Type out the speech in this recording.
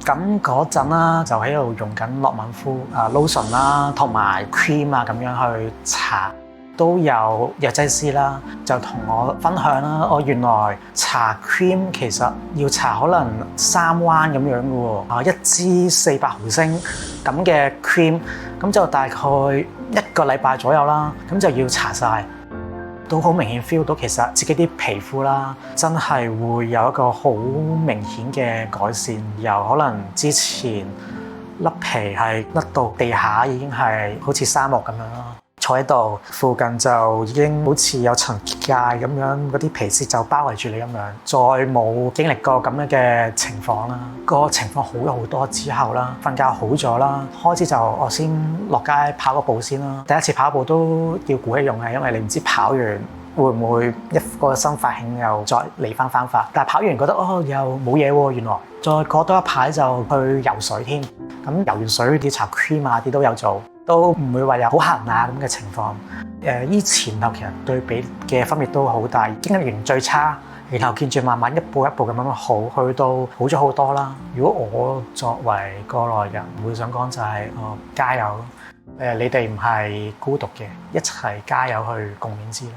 咁嗰陣啦，就喺度用緊諾敏膚lotion 啦，同埋 cream 啊咁樣去搽。都有藥劑師啦，就同我分享啦。我原來搽 cream 其實要搽可能3彎咁樣嘅喎，一支400毫升咁嘅 cream，咁就大概1個禮拜左右啦，咁就要搽晒。都好明顯 feel 到其實自己啲皮膚啦，真係會有一個好明顯嘅改善，由可能之前甩皮係甩到地下已經係好似沙漠咁樣啦。坐喺度附近就已經好似有層界咁樣，嗰啲皮屑就包圍住你咁樣，再冇經歷過咁樣嘅情況啦。個情況好咗好多之後啦，瞓覺好咗啦，開始就我先落街跑個步先啦。第一次跑步都要鼓起勇氣，因為你唔知跑完會唔會一個新發興又再嚟翻發。但係跑完覺得又冇嘢喎，原來再過多一排就去游水添。咁游完水啲搽 cream 啊啲都有做。都唔會話有好痕啊咁嘅情況。依前後其實對比嘅分別都好大。經歷完最差，然後見住慢慢一步一步咁樣好，去到好咗好多啦。如果我作為過來人，會想講就係加油。你哋唔係孤獨嘅，一齊加油去共勉之啦。